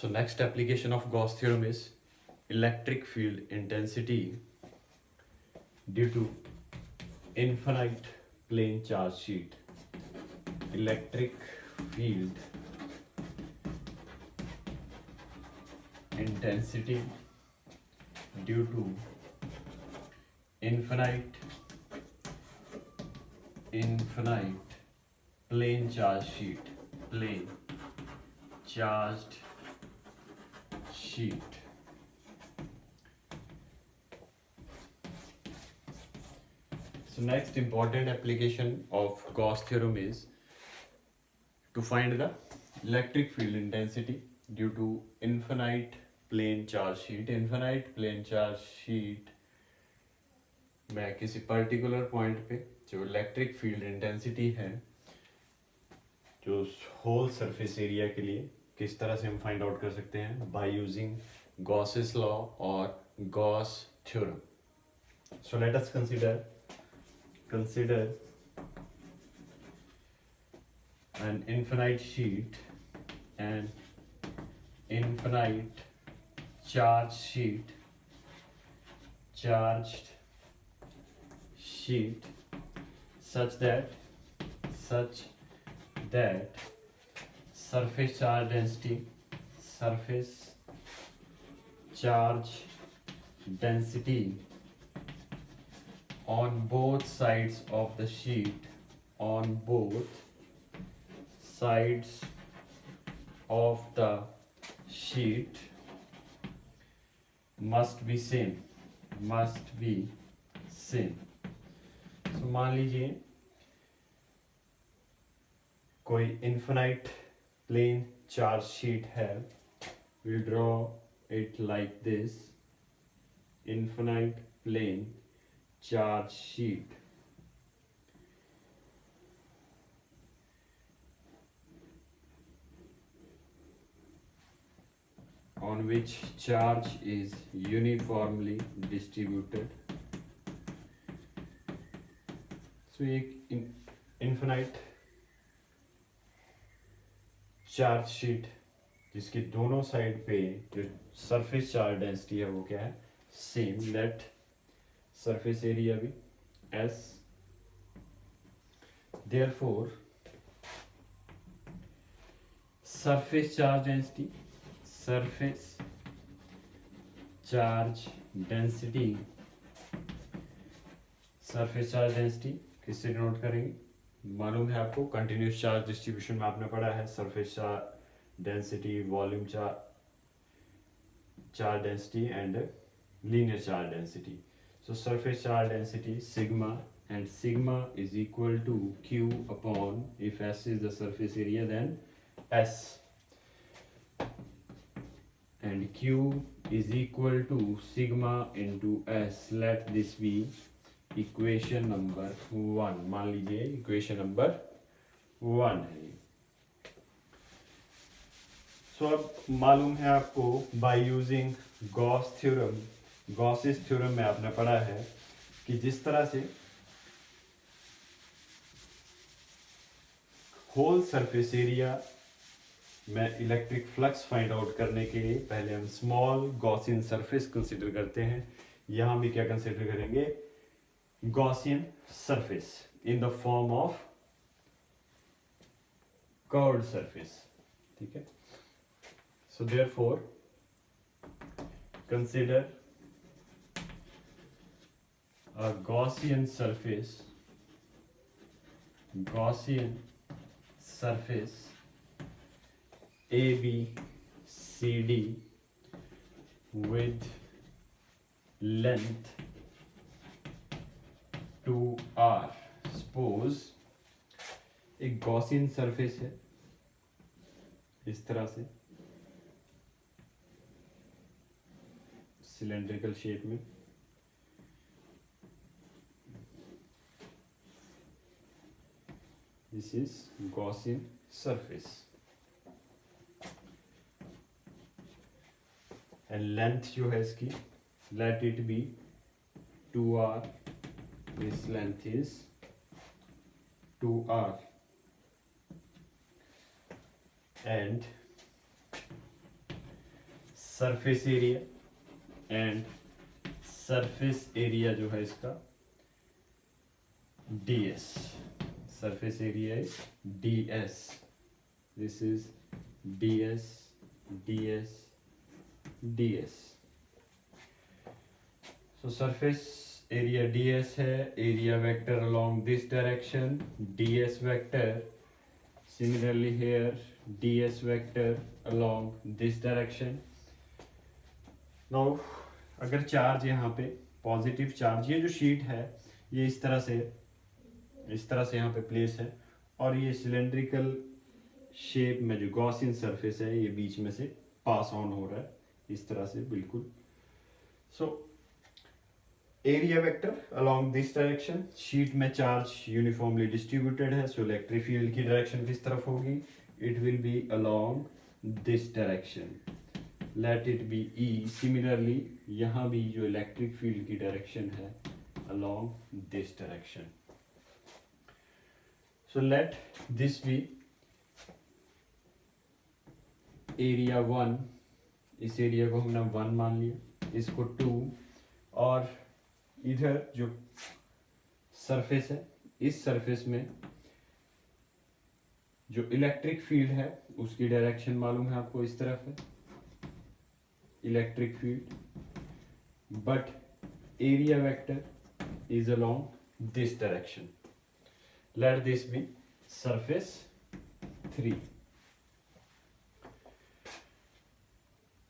So next application of Gauss theorem is electric field intensity due to infinite plane charge sheet. Electric field intensity due to infinite plane charge sheet. Plane charged sheet. So next important application of Gauss theorem is to find the electric field intensity due to infinite plane charge sheet. Infinite plane charge sheet में किसी particular point पे जो electric field intensity है जो whole surface area के लिए किस तरह से हम फाइंड आउट कर सकते हैं बाय यूजिंग गॉसेस लॉ और Gauss theorem. So let us consider an infinite sheet and infinite charged sheet such that surface charge density on both sides of the sheet must be same. So मान लीजिए कोई infinite plane charge sheet है. We'll draw it like this. Infinite plane charge sheet. On which charge is uniformly distributed. So एक infinite charge sheet जिसके दोनों side पे जो surface charge density है वो क्या है सेम. लेट सरफेस एरिया भी S. Therefore surface charge density किससे डिनोट करेंगे. मालूम है आपको कंटिन्यूस चार्ज डिस्ट्रीब्यूशन में आपने पढ़ा है surface charge density, volume charge density and linear charge density. So surface charge density sigma, and sigma is equal to Q upon, if S is the surface area then S, and Q is equal to sigma into S. Let this be equation number 1. मान लीजिए equation number 1 है. So अब मालूम है आपको by using Gauss theorem, Gauss's theorem में आपने पढ़ा है कि जिस तरह से होल सरफेस एरिया में इलेक्ट्रिक फ्लक्स फाइंड आउट करने के लिए पहले हम स्मॉल गॉसियन सरफेस कंसीडर करते हैं. यहां भी क्या कंसीडर करेंगे Gaussian surface in the form of curved surface. ठीक है. So therefore consider a Gaussian surface ABCD with length 2r. Suppose एक Gaussian surface है इस तरह से सिलेंड्रिकल शेप में. This is Gaussian surface and length जो है इसकी let it be 2r. This length is 2r and surface area and surface area जो है इसका ds. Surface area is ds. This is ds, ds, ds. So surface area ds है, area vector along this direction ds vector. Similarly here ds vector along this direction. Now अगर charge यहाँ पे positive charge, ये जो sheet है ये इस तरह से यहाँ पे प्लेस है और ये सिलेंड्रिकल शेप में जो गॉसियन सरफेस है ये बीच में से पास ऑन हो रहा है इस तरह से बिल्कुल. So area vector along this direction, sheet में चार्ज यूनिफॉर्मली डिस्ट्रीब्यूटेड है, सो इलेक्ट्रिक फील्ड की डायरेक्शन किस तरफ होगी? It will be along this direction, let it be E. Similarly यहाँ भी जो इलेक्ट्रिक फील्ड की डायरेक्शन है along this direction. So let this be area 1. इस एरिया को हमने 1 मान लिया, इसको 2, और इधर जो सरफेस है इस सरफेस में जो इलेक्ट्रिक फील्ड है उसकी डायरेक्शन मालूम है आपको, इस तरफ है electric field, but area vector is along this direction. Let this be surface 3.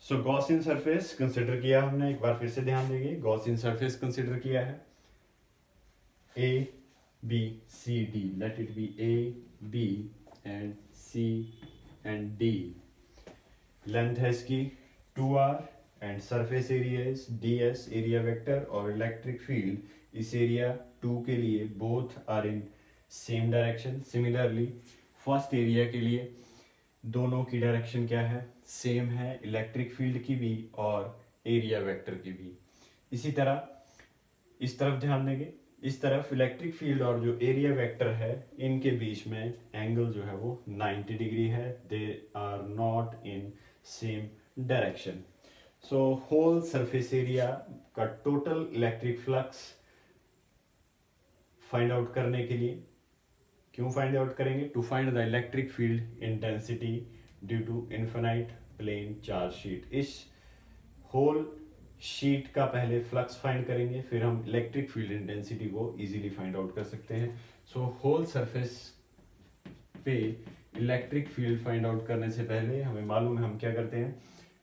So Gaussian surface consider किया हमने, एक बार फिर से ध्यान देंगे. Gaussian surface consider किया है A, B, C, D. Let it be A, B and C and D. Length है इसकी 2r and surface area is ds, area vector, और electric field इस area 2 के लिए both are in same direction. Similarly first area के लिए दोनों की डायरेक्शन क्या है? सेम है, इलेक्ट्रिक फील्ड की भी और एरिया वेक्टर की भी. इसी तरह इस तरफ ध्यान देंगे, इस तरफ इलेक्ट्रिक फील्ड और जो एरिया वेक्टर है इनके बीच में एंगल जो है वो 90 डिग्री है. They are not in same direction. So whole surface area का total electric flux find out करने के लिए, क्यों फाइंड आउट करेंगे? To find the electric field intensity due to infinite plane charge sheet. इस होल शीट का पहले flux find करेंगे, फिर हम इलेक्ट्रिक फील्ड इंटेंसिटी को इजीली फाइंड आउट कर सकते हैं. सो होल सरफेस पे इलेक्ट्रिक फील्ड फाइंड आउट करने से पहले हमें मालूम है हम क्या करते हैं.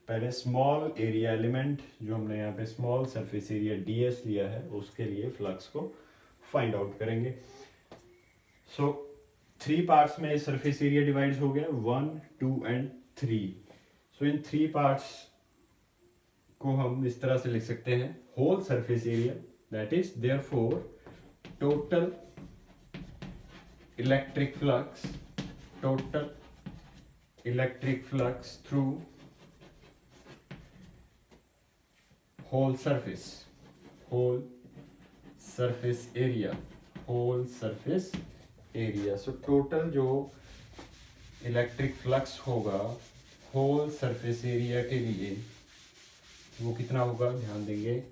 पहले स्मॉल एरिया एलिमेंट जो हमने यहाँ पे स्मॉल सरफेस एरिया ds लिया है उसके लिए फ्लक्स को फाइंड आउट करेंगे. सो 3 पार्ट्स में सरफेस एरिया डिवाइड हो गया, 1, 2 एंड 3. सो इन 3 पार्ट्स को हम इस तरह से लिख सकते हैं. Whole surface area that is therefore total electric flux through whole surface area. So total जो इलेक्ट्रिक फ्लक्स होगा होल सरफेस एरिया के लिए वो कितना होगा? ध्यान देंगे.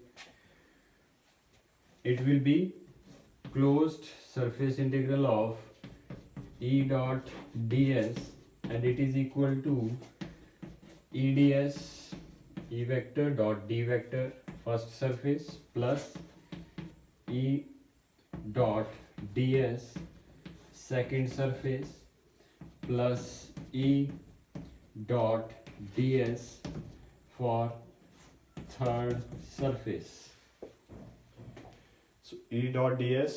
It will be closed surface integral of E dot ds and it is equal to EDS E vector dot D vector first surface plus E dot ds second surface plus E dot ds for third surface. So E dot ds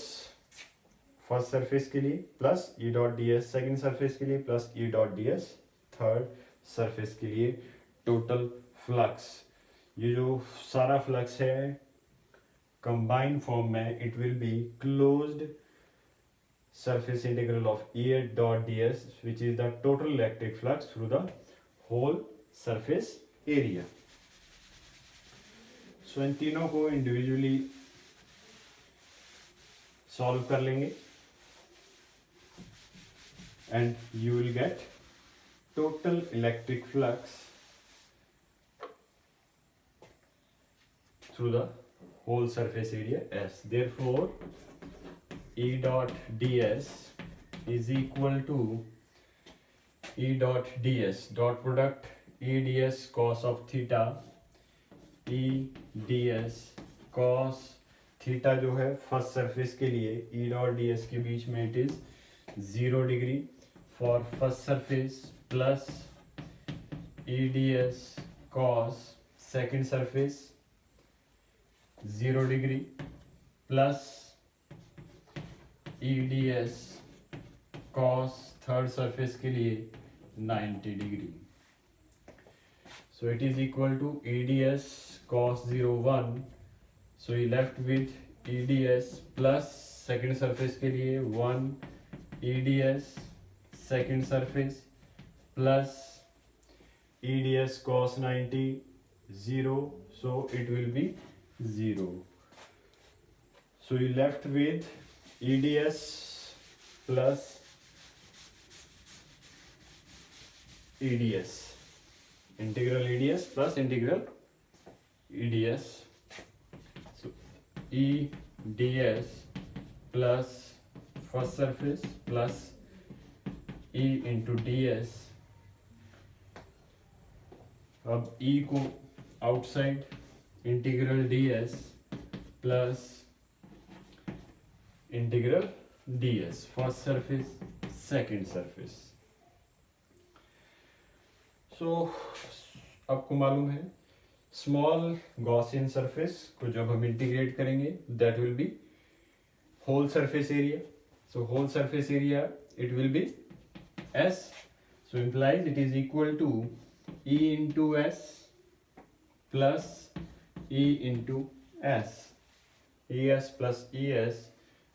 first surface के लिए plus E dot ds second surface के लिए plus E dot ds third surface के लिए total flux. ये जो सारा flux है combined form में it will be closed surface integral of E dot ds which is the total electric flux through the whole surface area. So इन तीनों को individually solve कर लेंगे and you will get total electric flux through the whole surface area S. Therefore, E dot ds is equal to E dot ds dot product E ds cos of theta, E ds cos theta जो है first surface के लिए E dot D S के बीच में it is 0 degree for first surface plus E D S cos second surface 0 degree plus E D S cos third surface के लिए 90 degree. So it is equal to EDS cos 01. So you left with EDS plus second surface के लिए 1 EDS second surface plus EDS cos 90 0. So it will be 0. So you left with EDS plus EDS. Integral EDS plus integral EDS. So EDS plus first surface plus E into ds. अब E को outside integral ds plus integral ds first surface second surface. So आपको मालूम है small Gaussian surface को जब हम integrate करेंगे that will be whole surface area. So whole surface area it will be S. So implies it is equal to E into S plus E into S, E S plus E S,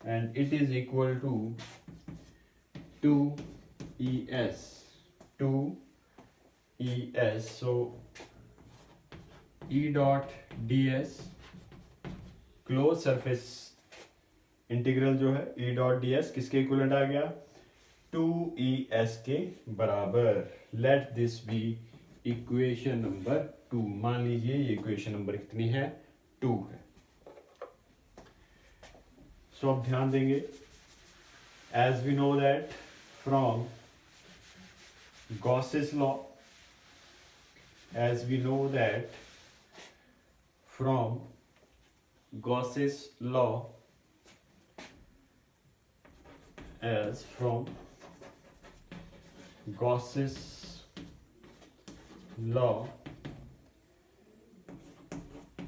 and it is equal to 2ES. 2ES. So E dot ds close surface integral जो है E dot ds किसके equivalent आ गया 2ES के बराबर. Let this be equation number 2. मान लीजिए ये इक्वेशन नंबर कितनी है 2 है. सो अब ध्यान देंगे as we know that from Gauss's law, as we know that from Gauss's law, as from Gauss's law,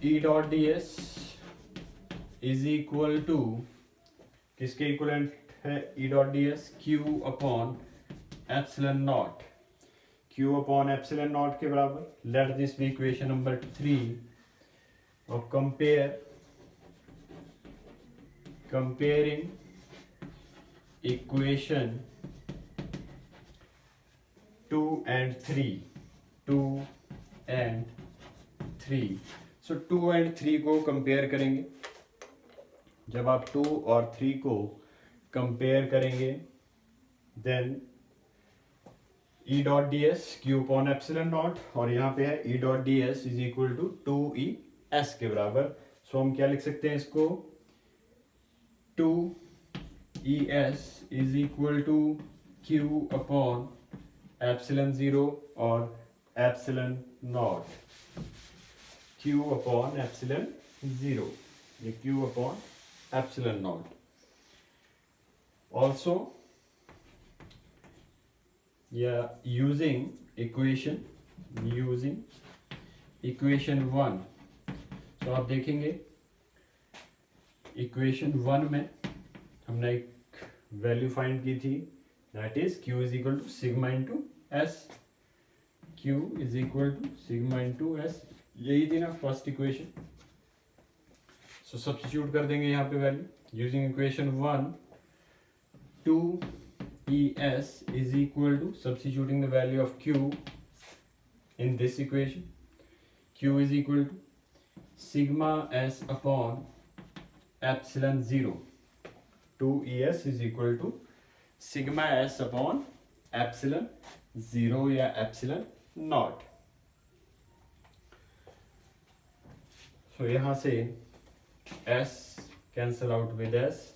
E dot ds is equal to किसके इक्वलेंट है E dot ds Q upon epsilon naught. Q upon epsilon naught के बराबर. Let this be equation number 3 और comparing equation 2 and 3. 2 and 3. सो 2 and 3 को compare करेंगे. जब आप 2 और 3 को कंपेयर करेंगे then E dot D S Q upon epsilon naught, और यहाँ पे है E dot D S is equal to 2ES के बराबर. सो हम क्या लिख सकते हैं इसको 2ES is equal to Q upon epsilon 0 और epsilon naught. Q upon epsilon 0, ये Q upon epsilon naught. Also using equation 1. तो आप देखेंगे इक्वेशन 1 में हमने एक वैल्यू फाइंड की थी that is Q is equal to sigma into S. Q is equal to sigma into S, यही थी ना फर्स्ट इक्वेशन. सो सब्स्टिट्यूट कर देंगे यहाँ पे value using equation 1. 2ES is equal to, substituting the value of Q in this equation, Q is equal to sigma S upon epsilon 0. 2ES is equal to sigma S upon epsilon 0 या epsilon naught. So यहाँ से S cancel out with S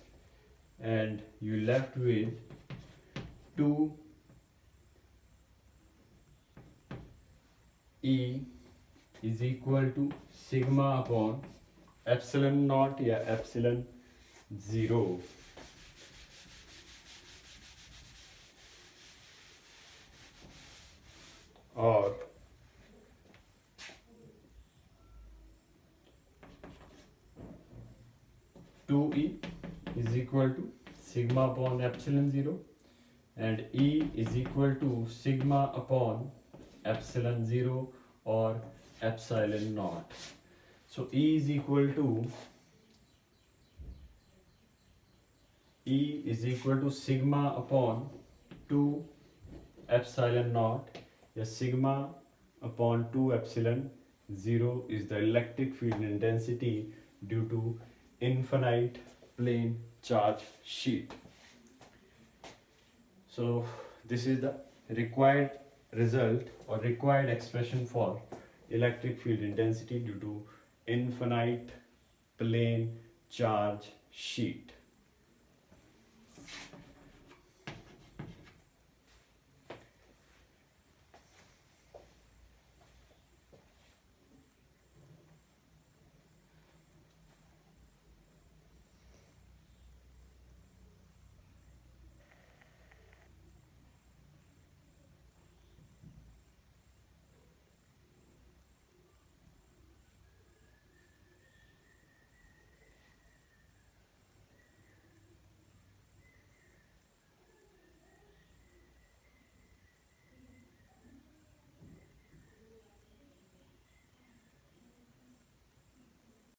and you left with 2 E is equal to sigma upon epsilon naught या epsilon 0 और 2E is equal to sigma upon epsilon 0 and E is equal to sigma upon epsilon 0 or epsilon naught. So E is equal to sigma upon 2 epsilon naught. Yeah, sigma upon 2 epsilon 0 is the electric field intensity due to infinite plane charge sheet. So this is the required result or required expression for electric field intensity due to infinite plane charge sheet.